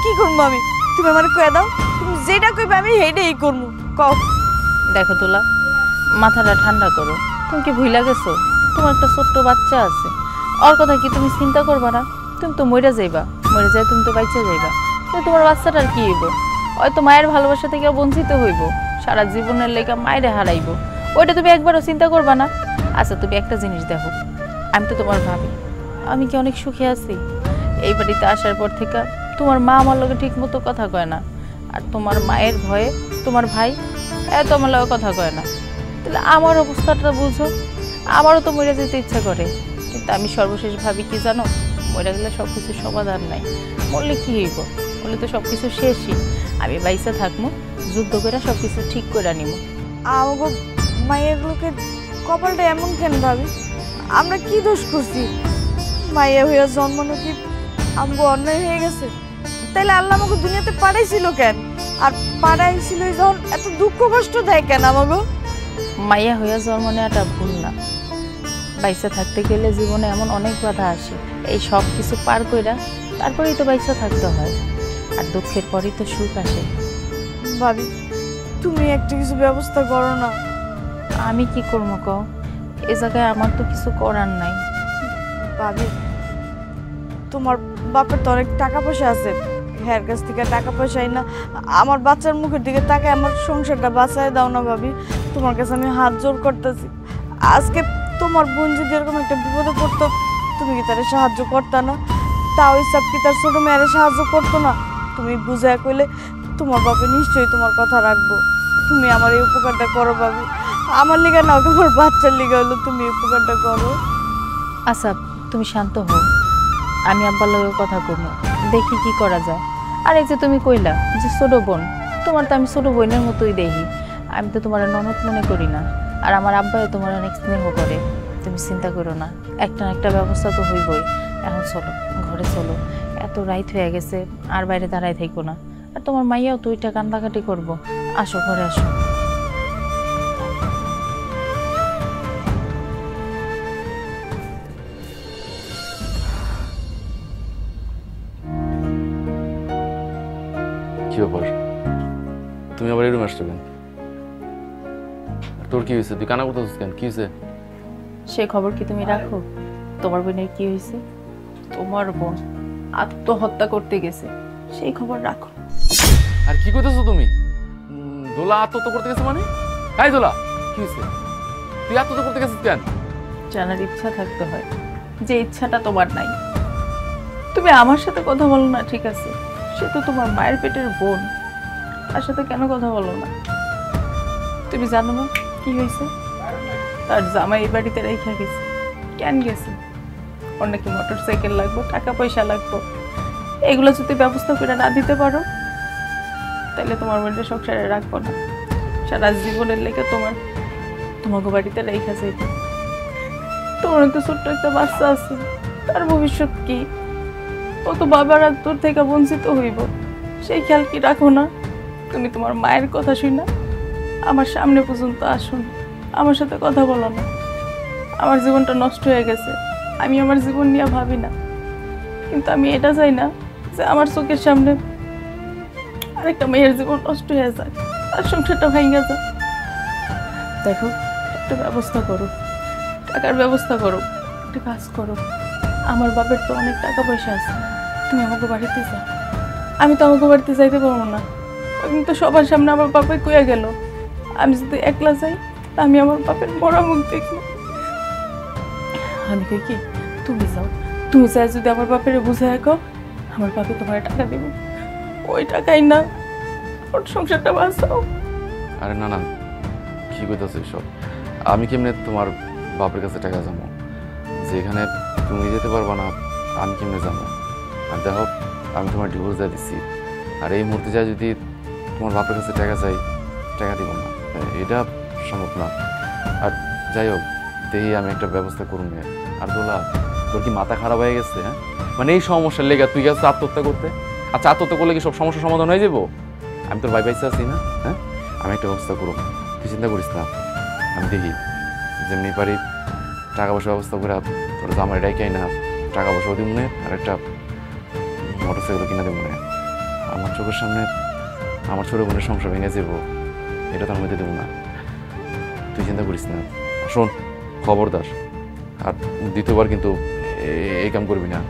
কি করবো আমি? তুমি আমারে কয়ে দাও, তুমি যেটা কইবে আমি হেডেই করবো। কও। দেখো দোলা, মাথাটা ঠান্ডা করো। তুমি কি ভুইলা গেছো তোমার একটা ছোট্ট বাচ্চা আছে? ওর কথা কি তুমি চিন্তা করবা না? তুমি তো মরে যাইবা, মরে যায় তুমি তো বাইচা যাইবা, কিন্তু তোমার বাচ্চাটার কি হইব? হয়তো মায়ের ভালোবাসা থেকে বঞ্চিত হইব, সারা জীবনের লেগে মায়েরে হারাইব। ওইটা তুমি একবারও চিন্তা করবা না? আচ্ছা তুমি একটা জিনিস দেখো, আমি তো তোমার ভাবি, আমি কি অনেক সুখে আছি? এই বাড়িতে আসার পর থেকে তোমার মা আমার লগে ঠিক মতো কথা কয় না, আর তোমার মায়ের ভয়ে তোমার ভাই এত আমার লগে কথা কয় না। তাহলে আমার অবস্থাটা বুঝো, আমারও তো মরে যেতে ইচ্ছা করে, কিন্তু আমি সর্বশেষ ভাবি কি জানো, মরে গেলে সব কিছু সমাধান নাই, মরলে কি হইব? মরলে তো সব কিছু শেষই। আমি বাইসা থাকবো, যুদ্ধ করে সব কিছু ঠিক করে নিব। আমাকে মায়ের লোকের কপালটা এমন কেন ভাবি? আমরা কি দোষ করছি? মায়ের হইয়া জন্মানো কি আমগো অন্যায় হয়ে গেছে? তাইলে আল্লাহ আমাকে দুনিয়াতে পাঠাইছিল কেন? আর পাঠাইছিল যখন এত দুঃখ কষ্ট দেয় কেন আমাকে? মাইয়া হইয়া জন্ম নেওয়াটা ভুল না। বাইসা থাকতে গেলে জীবনে এমন অনেক বাধা আসে, এই সব কিছু পার কইরা তারপরেই তো বাইসা থাকতে হয়, আর দুঃখের পরেই তো সুখ আসে। ভাবি তুমি একটা কিছু ব্যবস্থা করো না। আমি কি করবো কও? এ জায়গায় আমার তো কিছু করার নাই। ভাবি তোমার বাপের তো অনেক টাকা পয়সা আছে, হ্যার কাছ থেকে টাকা পয়সাই না, আমার বাচ্চার মুখের দিকে তাকে আমার সংসারটা বাঁচায় দাও না ভাবি। তোমার কাছে আমি হাত জোর করতেছি। আজকে তোমার বোন যদি এরকম একটা বিপদে পড়তো, তুমি কি তারে সাহায্য করতা না? তাও হিসাব কি তার ছোট মেয়েরে সাহায্য করতো না? তুমি বুঝায় কইলে তোমার বাপে নিশ্চয়ই তোমার কথা রাখবো। তুমি আমার এই উপকারটা করো ভাবি, আমার লিগা নাও, তোমার বাচ্চার লিগা হলো তুমি এই উপকারটা করো। আচ্ছা তুমি শান্ত হও, আমি আব্বার লগে কথা কমো, দেখি কি করা যায়। আর এই যে তুমি কইলা যে ছোট বোন, তোমার তো আমি ছোট বোনের মতোই দেখি, আমি তো তোমার ননদ মনে করি না, আর আমার আব্বাও তোমার অনেক স্নেহ করে। তুমি চিন্তা করো না, একটা না একটা ব্যবস্থা তো হইবই। এখন চলো ঘরে চলো, এত রাইত হয়ে গেছে, আর বাইরে দাঁড়ায় থাকবো না। আর তোমার মাইয়াও তো ওইটা কান্দাকাটি করবো। আসো ঘরে আসো। কি ব্যাপার? তুমি আবার এরকম আসছো কেন? তোর কি হয়েছে? তুই কানা করতেছিস কেন? কি হয়েছে? সে খবর কি তুমি রাখো? তোমার বোনের কি হয়েছে? তোমার বোন আত্মহত্যা করতে গেছে, সেই খবর রাখো। আর কি করতেছো তুমি? দোলা আত্মহত্যা করতে গেছে মানে? তাই দোলা কি হয়েছে? তুই আত্মহত্যা করতে গেছিস কেন? জানার ইচ্ছা থাকতে হয়, যে ইচ্ছাটা তোমার নাই। তুমি আমার সাথে কথা বলো না, ঠিক আছে, সে তো তোমার মায়ের পেটের বোন, তার সাথে কেন কথা বলো না? তুমি জানো না কি হয়েছে? তার জামাই এই বাড়িতে রেখে গেছে। কেন গেছে? ওর নাকি মোটর সাইকেল লাগবে, টাকা পয়সা লাগবে, এগুলো যদি ব্যবস্থা করে না দিতে পারো, তাহলে তোমার বোনটা সংসারে রাখবো না, সারা জীবনের লেগে তোমাকে বাড়িতে রেখে যাইবে। তোমার তো ছোট্ট একটা বাচ্চা আছে, তার ভবিষ্যৎ কি? ও তো বাবার আর তোর থেকে বঞ্চিত হইব, সেই খেয়াল কি রাখো না? তুমি তোমার মায়ের কথা শুনা আমার সামনে পর্যন্ত আসুন, আমার সাথে কথা বলো না। আমার জীবনটা নষ্ট হয়ে গেছে, আমি আমার জীবন নিয়ে ভাবি না, কিন্তু আমি এটা চাই না যে আমার চোখের সামনে আরেকটা মেয়ের জীবন নষ্ট হয়ে যায়, তার সংসারটা ভেঙে যায়। দেখো, একটা ব্যবস্থা করো, টাকার ব্যবস্থা করো, একটা কাজ করো। আমার বাপের তো অনেক টাকা পয়সা আছে, তুমি আমাকে বাড়িতে যাও। আমি তো আমাকে বাড়িতে যাইতে পারবো না, ওই তো সবার সামনে আমার বাপে কইয়া গেল আমি যদি একলা যাই আমি আমার বাপের মরা মুখ দেখব। আমি কই কি তুমি যাও, তুমি যাই যদি আমার বাপের বুঝায় কও, আমার বাপে তোমার টাকা দেব, ওই টাকাই না ওর সংসারটা বাঁচাও। আরে না না, কি কইতাছিস সব? আমি কেমনে তোমার বাপের কাছে টাকা যাবো? যেখানে তুমি যেতে পারবা না আমি কেমনে যাবো? আর দেখো, আমি তোমার ডিভোর্স দিয়ে দিচ্ছি, আর এই মুহূর্তে যাই যদি তোমার বাপের কাছে টাকা চাই, টাকা দিব না, এটা সম্ভব না। আর যাই হোক, দেখি আমি একটা ব্যবস্থা করুন। আর দোলা, তোর কি মাথা খারাপ হয়ে গেছে? হ্যাঁ, মানে এই সমস্যার লেগে তুই গেছিস আত্মহত্যা করতে? আচ্ছা, আত্মহত্যা করলে কি সব সমস্যার সমাধান হয়ে যাবো? আমি তোর ভাই পাইছে আছি না? হ্যাঁ, আমি একটা ব্যবস্থা করব, তুই চিন্তা করিস না। আমি দেখি যেমনি পারি টাকা পয়সা ব্যবস্থা করে তোর জামাই ডাইকাই না টাকা পয়সাও দিব মনে, আর একটা মোটরসাইকেল কিনা দিব মনে। আমার চোখের সামনে আমার ছোটো বোনের সংসার ভেঙে যাবো, এটা তো আমি মধ্যে দেবো না। তুই চিন্তা করিস না। শোন, খবরদার, আর দ্বিতীয়বার কিন্তু এই কাম করবি না,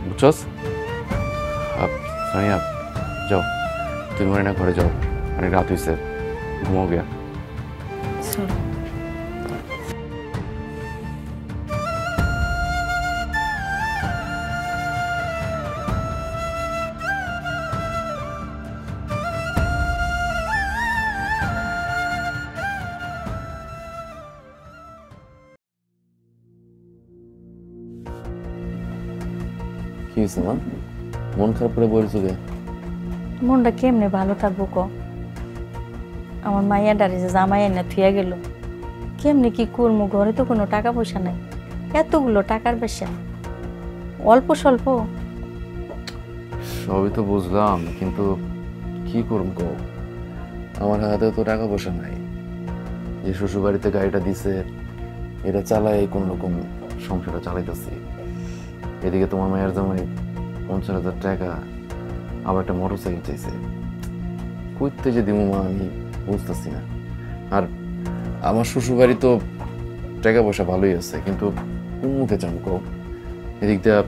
বুঝছস? সানিয়া, যাও, তুই মনে না ঘরে যাও, অনেক রাত হয়েছে, ঘুমাও গিয়া। কি হয়েছে মা? মন খারাপ করে বলছো কে? মনটা কেমনে ভালো থাকবো ক? আমার মাইয়া ডারে যে জামাই না থুয়া গেল, কেমনে কি করবো? ঘরে তো কোনো টাকা পয়সা নাই, এতগুলো টাকার বেশা অল্প স্বল্প। সবই তো বুঝলাম, কিন্তু কি করব? আমার হাতে তো টাকা পয়সা নাই। যে শ্বশুর বাড়িতে গাড়িটা দিছে, এটা চালাই কোন রকম সংসারটা চালাইতেছি। এদিকে তোমার মায়ের জামাই 50,000 টাকা, আবার একটা মোটরসাইকেল চাইছে। কইতে যে দিব মা আমি বুঝতেছি না। আর আমার শ্বশুর বাড়ি তো টাকা পয়সা ভালোই আছে, কিন্তু কোন মুখে চাম কও? এদিক দিয়ে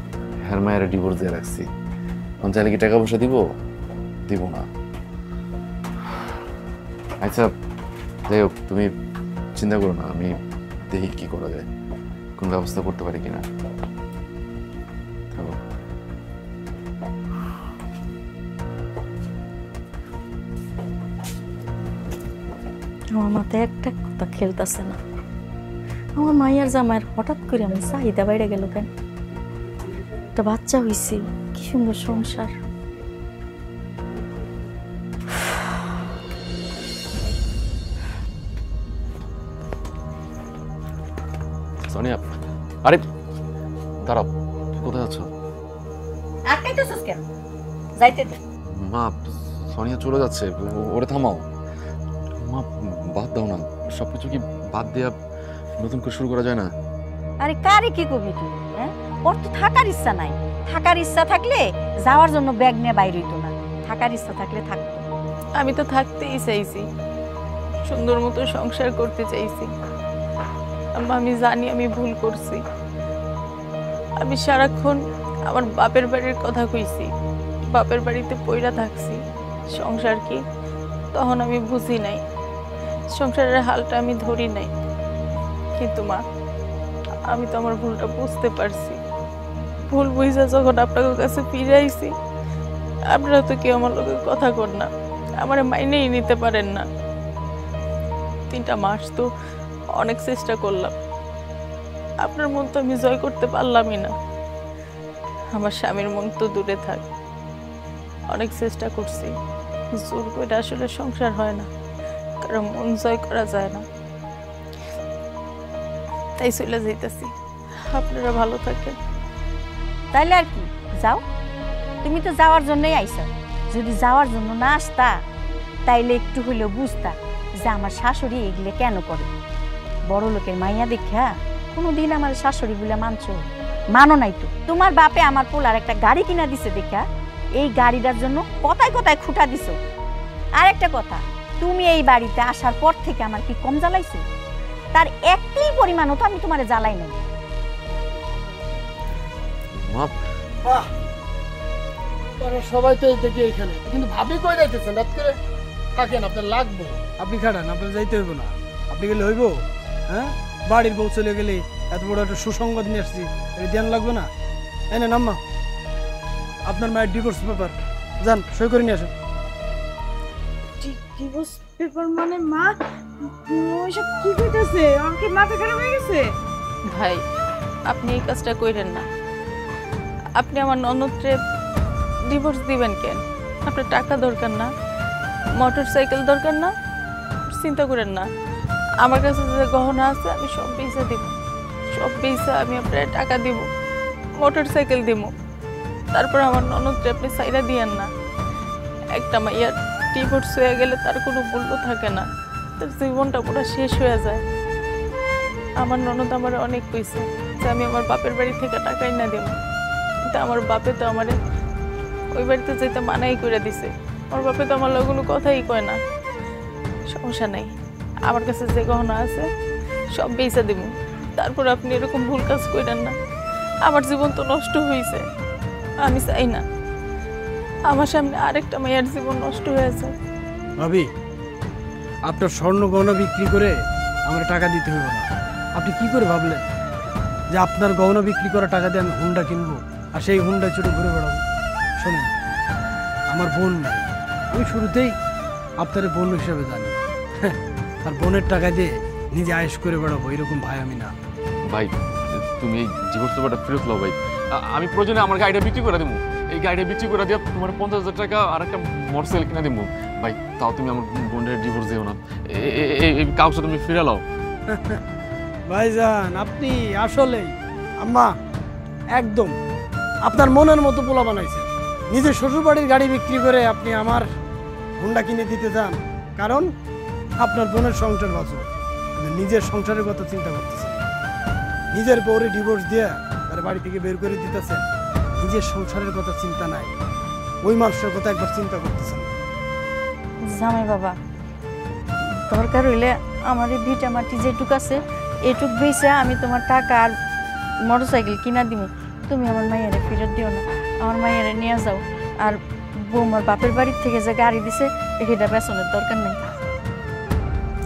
হ্যার মায়ের ডিভোর্স দিয়ে রাখছি, এখন চাইলে কি টাকা পয়সা দিব? দিব না। আচ্ছা, যাই হোক, তুমি চিন্তা করো না, আমি দেখি কি করা যায়, কোন ব্যবস্থা করতে পারি কিনা। আমার মাথায় একটা কথা খেলতেছে না। আমার মাইয়ার জামাইয়ের হঠাৎ করে আমার চাহিদা বাইরে গেল কেন? একটা বাচ্চা হয়েছে, কি সুন্দর সংসার। সোনিয়া, আরে দাঁড়াও, কোথায় যাচ্ছ? আটকাইতেছিস কেন? যাইতে দে। মা, সোনিয়া চলে যাচ্ছে, ওরে থামাও। মা, বাদ দাও না, সবকিছু কি বাদ দেয়া নতুন করে শুরু করা যায় না? আরে কারে কি করবি তুই? হ্যাঁ, ওর তো থাকার ইচ্ছা নাই। থাকার ইচ্ছা থাকলে যাওয়ার জন্য ব্যাগ নিয়ে বাইরে হইতো না, থাকার ইচ্ছা থাকলে থাকতো। আমি তো থাকতেই চাইছি, সুন্দর মতো সংসার করতে চাইছি। আমি জানি আমি ভুল করছি। আমি সারাক্ষণ আমার বাপের বাড়ির কথা কইছি, বাপের বাড়িতে পইরা থাকছি। সংসার কি তখন আমি বুঝি নাই, সংসারের হালটা আমি ধরি নাই। কিন্তু মা, আমি তো আমার ভুলটা বুঝতে পারছি। ভুল বুঝা যখন আপনাদের কাছে ফিরে আইছি, আপনারা তো কেউ আমার লোকের কথা কর না, আমার মাইনেই নিতে পারেন না। 3টা মাস তো অনেক চেষ্টা করলাম, আপনার মন তো আমি জয় করতে পারলামই না। আমার স্বামীর মন তো দূরে থাক, অনেক চেষ্টা করছি, জোর করে আসলে সংসার হয় না, কারণ মন জয় করা যায় না। তাই চলে যাইতেছি, আপনারা ভালো থাকেন। তাইলে আর কি, যাও। তুমি তো যাওয়ার জন্যই আইছো। যদি যাওয়ার জন্য না আসতা, তাইলে একটু হইলেও বুঝতা যে আমার শাশুড়ি এগুলো কেন করে। বড় লোকের মাইয়া দেখা কোনোদিন আমার শাশুড়ি বলে মানছো? মানো নাই তো। তোমার বাপে আমার পোলার একটা গাড়ি কিনা দিছে দেখা এই গাড়িটার জন্য কথায় কথায় খুঁটা দিছো। আর একটা কথা, তুমি এই বাড়িতে আসার পর থেকে আমার কি কম জ্বালাইছো? তার একটি পরিমাণও তো আমি তোমারে জ্বালাই নাই। মা, সবাই তো দেখি এখানে, কিন্তু ভাবি কই যাইতেছেন রাত করে? থাকেন, আপনার লাগবো, আপনি খাটান, আপনার যাইতে হইব না। আপনি গেলে হইব? হ্যাঁ, বাড়ির বউ চলে গেলে এত বড় একটা সুসংবাদ নিয়ে আসছি, এটা ধ্যান লাগবে না? এনে নাম্মা, আপনার মায়ের ডিভোর্স পেপার, যান সই করে নিয়ে আসেন। ডিভোর্স পেপার মানে মা ওইসব কি কইতাছে? আমার কি মাথা খারাপ হয়ে গেছে? ভাই আপনি এই কাজটা কইরেন না। আপনি আমার ননদরে ডিভোর্স দিবেন কেন? আপনার টাকা দরকার না, মোটর সাইকেল দরকার না, চিন্তা করেন না। আমার কাছে যে গহনা আছে আমি সব বেচে দিব, সব বেচে আমি আপনার টাকা দিব, মোটর সাইকেল দিব। তারপর আমার ননদরে আপনি সাইরা দিয়েন না। একটা মাইয়ার ডিভোর্স হয়ে গেলে তার কোনো মূল্য থাকে না, তার জীবনটা পুরো শেষ হয়ে যায়। আমার ননদ আমার অনেক কইছে যে আমি আমার বাপের বাড়ি থেকে টাকাই না দেব, কিন্তু আমার বাপে তো আমার ওই বাড়িতে যেতে মানাই করে দিছে। আমার বাপে তো আমার লগে কোনো কথাই কয় না। সমস্যা নাই, আমার কাছে যে গহনা আছে সব বেচা দেব। তারপর আপনি এরকম ভুল কাজ করেন না। আমার জীবন তো নষ্ট হয়েছে, আমি চাই না আমার সামনে আরেকটা মেয়ের জীবন নষ্ট হয়েছে। ভাবি, আপনার স্বর্ণ গহনা বিক্রি করে আমার টাকা দিতে হইব না। আপনি কি করে ভাবলেন যে আপনার গহনা বিক্রি করা টাকা দিয়ে আমি হুন্ডা কিনবো আর সেই হুন্ডায় চড়ে ঘুরে বেড়াবো? শোনেন, আমার বোন নাই, আমি শুরুতেই আপনার বোন হিসেবে জানি। আর বোনের টাকা দিয়ে নিজে আয়েশ করে বেড়াবো এরকম ভাই আমি না। ভাই তুমি এই ডিভোর্স পেপারটা ফেরত নাও ভাই। আমি প্রয়োজনে আমার গাড়িটা বিক্রি করে দেবো, এই গাড়িটা বিক্রি করে দিয়ে তোমার 50,000 টাকা আর একটা মোটরসাইকেল কিনে দেবো। ভাই তাও তুমি আমার বোনের ডিভোর্স দিও না, এই কাগজটা তুমি ফিরে লাও। ভাইজান আপনি আসলেই আম্মা একদম আপনার মনের মতো পোলা বানাইছেন। নিজের শ্বশুরবাড়ির গাড়ি বিক্রি করে আপনি আমার হুন্ডা কিনে দিতে চান, কারণ আপনার বোনের সংসার বাঁচো, নিজের সংসারের কথা চিন্তা করতেছেন। নিজের বউরে ডিভোর্স দিয়ে তার বাড়ি থেকে বের করে দিতেছেন, নিজের সংসারের কথা চিন্তা নাই, ওই মানুষের কথা একবার চিন্তা করতেছেন না। জামাই বাবা, দরকার হইলে আমার এই ভিটা মাটি যেটুক আছে এটুক বেচে আমি তোমার টাকা আর মোটর সাইকেল কিনা দিব। তুমি আমার মাইয়ারে ফেরত দিও না, আমার মাইয়ারে নিয়ে যাও। আর বৌমার বাপের বাড়ির থেকে যে গাড়ি দিছে এটা বেচনের দরকার নেই।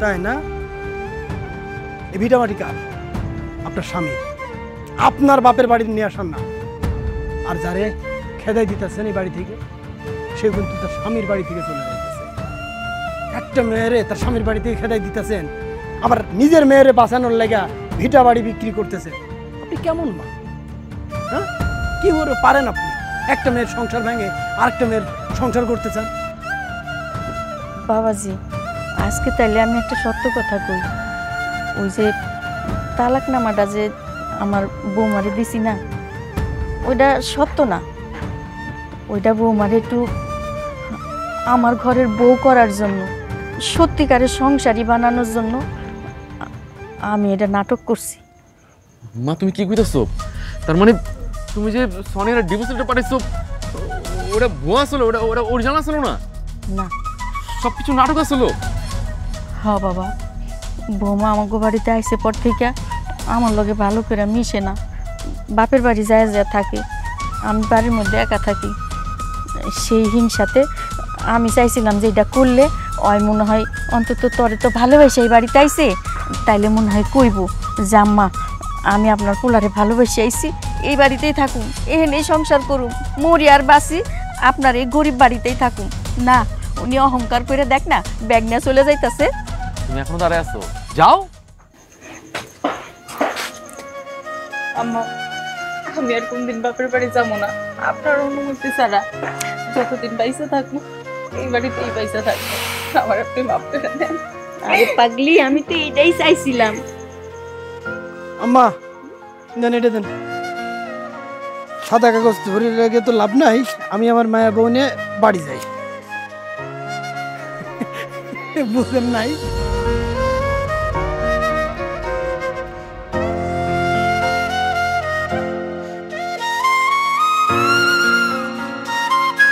তাই না? এই ভিটামাটি কার? আপনার স্বামীর, আপনার বাপের বাড়ি নিয়ে আসার না। আর যারে খেদাই দিতেছেন এই বাড়ি থেকে, সে কিন্তু তার স্বামীর বাড়ি থেকে চলে যাইতেছে। একটা মেয়েরে তার স্বামীর বাড়ি থেকে খেদাই দিতেছেন, আবার নিজের মেয়েরে বাঁচানোর লেগা ভিটা বাড়ি বিক্রি করতেছে। আপনি কেমন মা? হ্যাঁ, কি করে পারেন আপনি একটা মেয়ের সংসার ভেঙে আরেকটা মেয়ের সংসার করতে চান? বাবাজি, আজকে তাইলে আমি একটা সত্য কথা কই। ওই যে তালাকনামাটা যে আমার বৌমারে দিছি না, ওইটা সত্য না। ওইটা বৌমারে একটু আমার ঘরের বউ করার জন্য, সত্যিকারের সংসারী বানানোর জন্য আমি এটা নাটক করছি। মা তুমি কি কইতাছো? তার মানে তুমি যে সোনিয়ার ডিভোর্স লেটার পাঠাইছো ওটা ভুয়া ছিল, ওটা অরিজিনাল ছিল না? না, সব কিছু নাটক ছিল। হ্যাঁ বাবা, বৌমা আমাকে বাড়িতে আইসে পর থেকে আমার লগে ভালো করে মিশে না, বাপের বাড়ি যায় যায় থাকে, আমি বাড়ির মধ্যে একা থাকি। সেই হিংসাতে আমি চাইছিলাম যে এটা করলে ওই মনে হয় অন্তত তরে তো ভালোবাসে এই বাড়িতে আইসে, তাইলে মনে হয় কইব জাম্মা আমি আপনার পোলারে ভালোবেসে আইছি, এই বাড়িতেই থাকুন, এখানেই সংসার করুন, মরি আর বাসি আপনার এই গরিব বাড়িতেই থাকুন। না, উনি অহংকার করে দেখ না ব্যাগ নিয়ে চলে যাইতাছে। তুমি এখনো দাঁড়ায় আছো, যাও। আম্মা আমি আর কোনদিন বাপের বাড়ি যাবো না আপনার অনুমতি ছাড়া। যতদিন বাইসা থাকবো এই বাড়িতেই বাইসা থাকবো, আমার আপনি মাপ করে দেন। আরে পাগলি, আমি তো এটাই চাইছিলাম। আম্মা দেন, এটা দেন। সাদা কাগজ ধরে রেখে তো লাভ নাই, আমি আমার মায়ের বউ নিয়ে বাড়ি যাই। বুঝেন নাই?